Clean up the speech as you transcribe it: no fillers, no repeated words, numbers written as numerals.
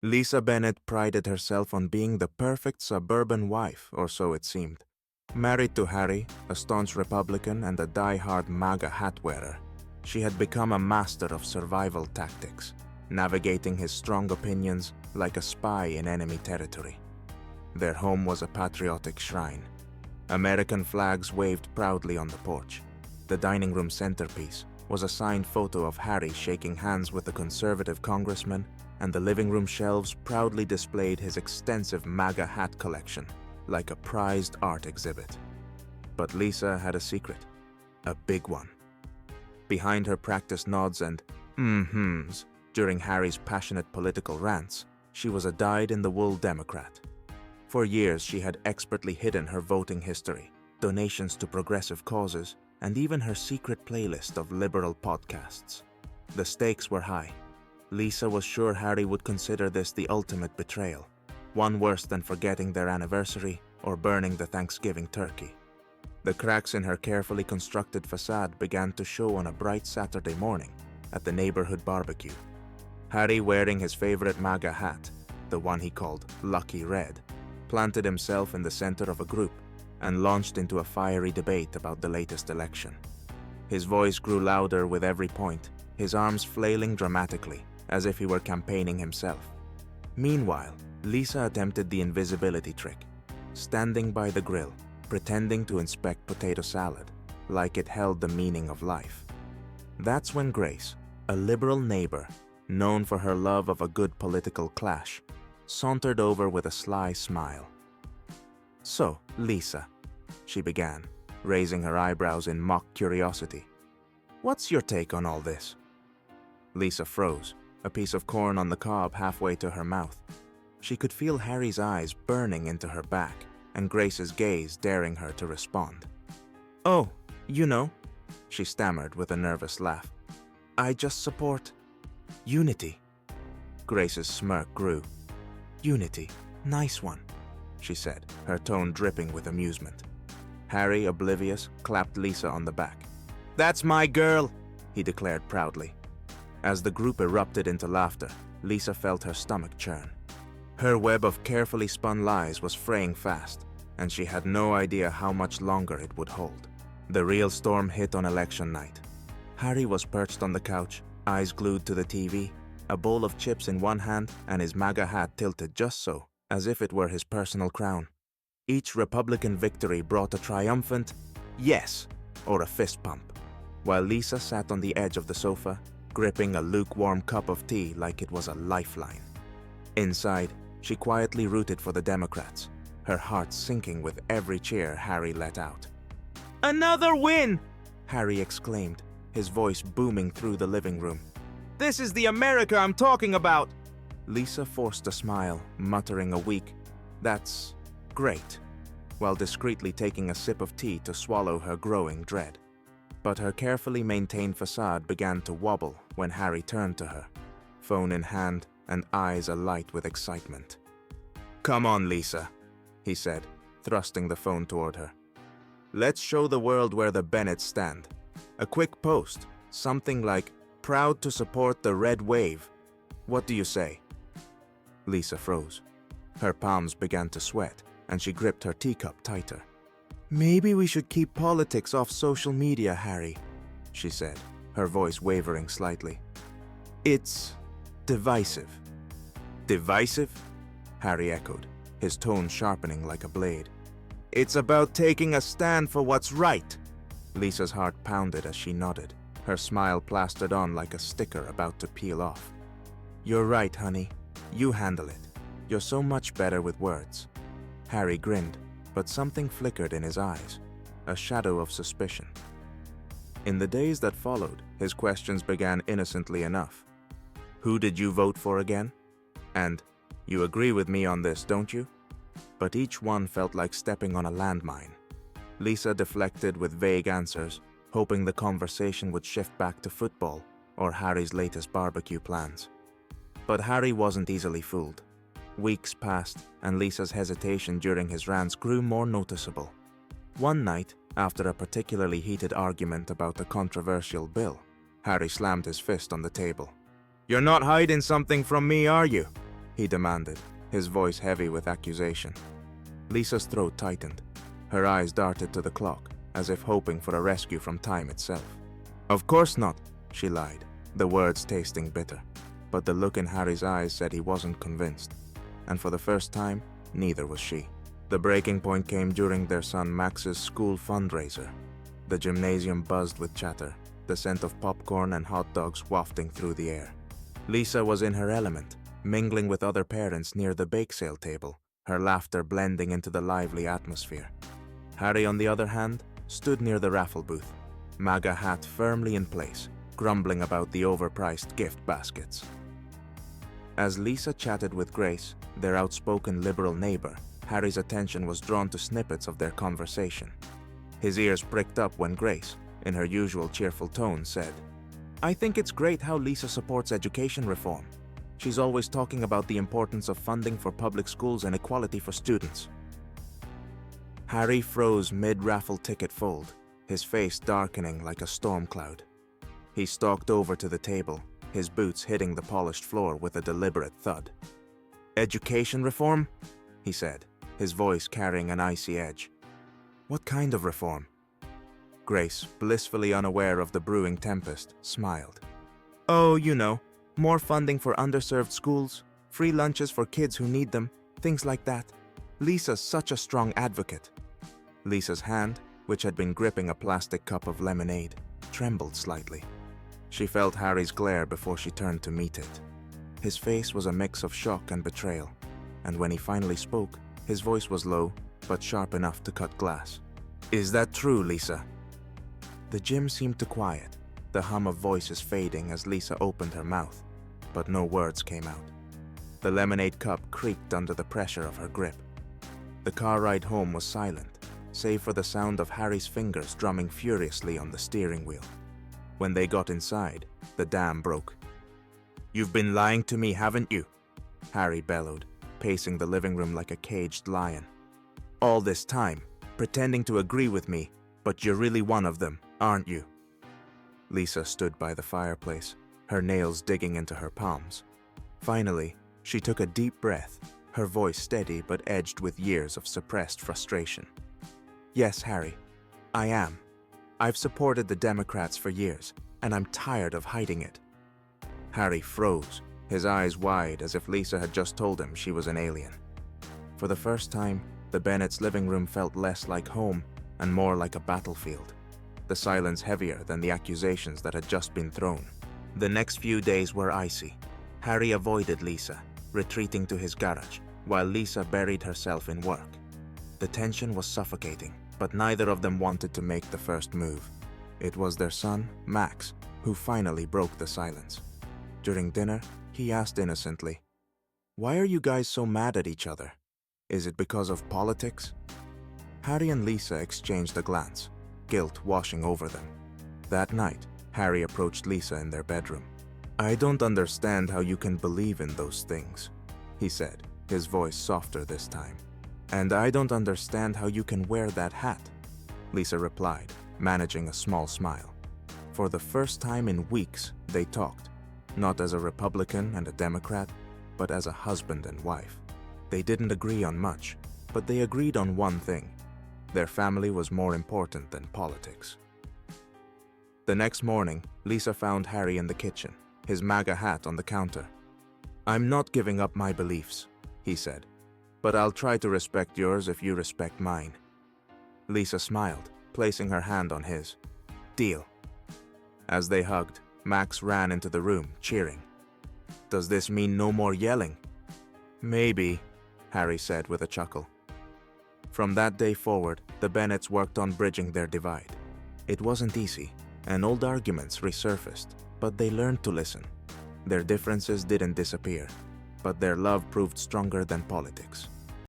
Lisa Bennett prided herself on being the perfect suburban wife, or so it seemed. Married to Harry, a staunch Republican and a die-hard MAGA hat wearer, she had become a master of survival tactics, navigating his strong opinions like a spy in enemy territory. Their home was a patriotic shrine. American flags waved proudly on the porch. The dining room centerpiece was a signed photo of Harry shaking hands with a conservative congressman, and the living room shelves proudly displayed his extensive MAGA hat collection, like a prized art exhibit. But Lisa had a secret, a big one. Behind her practiced nods and mm-hms during Harry's passionate political rants, she was a dyed-in-the-wool Democrat. For years, she had expertly hidden her voting history, donations to progressive causes, and even her secret playlist of liberal podcasts. The stakes were high. Lisa was sure Harry would consider this the ultimate betrayal, one worse than forgetting their anniversary or burning the Thanksgiving turkey. The cracks in her carefully constructed facade began to show on a bright Saturday morning at the neighborhood barbecue. Harry, wearing his favorite MAGA hat, the one he called Lucky Red, planted himself in the center of a group and launched into a fiery debate about the latest election. His voice grew louder with every point, his arms flailing dramatically, as if he were campaigning himself. Meanwhile, Lisa attempted the invisibility trick, standing by the grill, pretending to inspect potato salad, like it held the meaning of life. That's when Grace, a liberal neighbor, known for her love of a good political clash, sauntered over with a sly smile. "So, Lisa," she began, raising her eyebrows in mock curiosity, "what's your take on all this?" Lisa froze, a piece of corn on the cob halfway to her mouth. She could feel Harry's eyes burning into her back, and Grace's gaze daring her to respond. "Oh, you know," she stammered with a nervous laugh, "I just support unity." Grace's smirk grew. "Unity, nice one," she said, her tone dripping with amusement. Harry, oblivious, clapped Lisa on the back. "That's my girl," he declared proudly. As the group erupted into laughter, Lisa felt her stomach churn. Her web of carefully spun lies was fraying fast, and she had no idea how much longer it would hold. The real storm hit on election night. Harry was perched on the couch, eyes glued to the TV, a bowl of chips in one hand and his MAGA hat tilted just so, as if it were his personal crown. Each Republican victory brought a triumphant yes or a fist pump, while Lisa sat on the edge of the sofa, gripping a lukewarm cup of tea like it was a lifeline. Inside, she quietly rooted for the Democrats, her heart sinking with every cheer Harry let out. "Another win!" Harry exclaimed, his voice booming through the living room. "This is the America I'm talking about!" Lisa forced a smile, muttering a weak, "That's great," while discreetly taking a sip of tea to swallow her growing dread. But her carefully maintained facade began to wobble when Harry turned to her, phone in hand and eyes alight with excitement. "Come on, Lisa," he said, thrusting the phone toward her. "Let's show the world where the Bennetts stand. A quick post, something like, 'Proud to support the red wave.' What do you say?" Lisa froze. Her palms began to sweat, and she gripped her teacup tighter. "Maybe we should keep politics off social media, Harry," she said, her voice wavering slightly. "It's divisive." "Divisive?" Harry echoed, his tone sharpening like a blade. "It's about taking a stand for what's right." Lisa's heart pounded as she nodded, her smile plastered on like a sticker about to peel off. "You're right, honey. You handle it. You're so much better with words." Harry grinned, but something flickered in his eyes, a shadow of suspicion. In the days that followed, his questions began innocently enough. "Who did you vote for again?" And, "You agree with me on this, don't you?" But each one felt like stepping on a landmine. Lisa deflected with vague answers, hoping the conversation would shift back to football or Harry's latest barbecue plans. But Harry wasn't easily fooled. Weeks passed, and Lisa's hesitation during his rants grew more noticeable. One night, after a particularly heated argument about a controversial bill, Harry slammed his fist on the table. "You're not hiding something from me, are you?" he demanded, his voice heavy with accusation. Lisa's throat tightened. Her eyes darted to the clock, as if hoping for a rescue from time itself. Of course not, she lied, the words tasting bitter. But the look in Harry's eyes said he wasn't convinced. And for the first time, neither was she. The breaking point came during their son Max's school fundraiser. The gymnasium buzzed with chatter, the scent of popcorn and hot dogs wafting through the air. Lisa was in her element, mingling with other parents near the bake sale table, her laughter blending into the lively atmosphere. Harry, on the other hand, stood near the raffle booth, MAGA hat firmly in place, grumbling about the overpriced gift baskets. As Lisa chatted with Grace, their outspoken liberal neighbor, Harry's attention was drawn to snippets of their conversation. His ears pricked up when Grace, in her usual cheerful tone, said, "I think it's great how Lisa supports education reform. She's always talking about the importance of funding for public schools and equality for students." Harry froze mid-raffle ticket fold, his face darkening like a storm cloud. He stalked over to the table, his boots hitting the polished floor with a deliberate thud. "Education reform?" he said, his voice carrying an icy edge. "What kind of reform?" Grace, blissfully unaware of the brewing tempest, smiled. "Oh, you know, more funding for underserved schools, free lunches for kids who need them, things like that. Lisa's such a strong advocate." Lisa's hand, which had been gripping a plastic cup of lemonade, trembled slightly. She felt Harry's glare before she turned to meet it. His face was a mix of shock and betrayal, and when he finally spoke, his voice was low, but sharp enough to cut glass. "Is that true, Lisa?" The gym seemed to quiet, the hum of voices fading as Lisa opened her mouth, but no words came out. The lemonade cup creaked under the pressure of her grip. The car ride home was silent, save for the sound of Harry's fingers drumming furiously on the steering wheel. When they got inside, the dam broke. "You've been lying to me, haven't you?" Harry bellowed, pacing the living room like a caged lion. "All this time, pretending to agree with me, but you're really one of them, aren't you?" Lisa stood by the fireplace, her nails digging into her palms. Finally, she took a deep breath, her voice steady but edged with years of suppressed frustration. "Yes, Harry, I am. I've supported the Democrats for years, and I'm tired of hiding it." Harry froze, his eyes wide as if Lisa had just told him she was an alien. For the first time, the Bennetts' living room felt less like home and more like a battlefield, the silence heavier than the accusations that had just been thrown. The next few days were icy. Harry avoided Lisa, retreating to his garage, while Lisa buried herself in work. The tension was suffocating, but neither of them wanted to make the first move. It was their son, Max, who finally broke the silence. During dinner, he asked innocently, "Why are you guys so mad at each other? Is it because of politics?" Harry and Lisa exchanged a glance, guilt washing over them. That night, Harry approached Lisa in their bedroom. "I don't understand how you can believe in those things," he said, his voice softer this time. "And I don't understand how you can wear that hat," Lisa replied, managing a small smile. For the first time in weeks, they talked, not as a Republican and a Democrat, but as a husband and wife. They didn't agree on much, but they agreed on one thing: their family was more important than politics. The next morning, Lisa found Harry in the kitchen, his MAGA hat on the counter. "I'm not giving up my beliefs," he said, "but I'll try to respect yours if you respect mine." Lisa smiled, placing her hand on his. "Deal." As they hugged, Max ran into the room, cheering. "Does this mean no more yelling?" "Maybe," Harry said with a chuckle. From that day forward, the Bennetts worked on bridging their divide. It wasn't easy, and old arguments resurfaced, but they learned to listen. Their differences didn't disappear, but their love proved stronger than politics.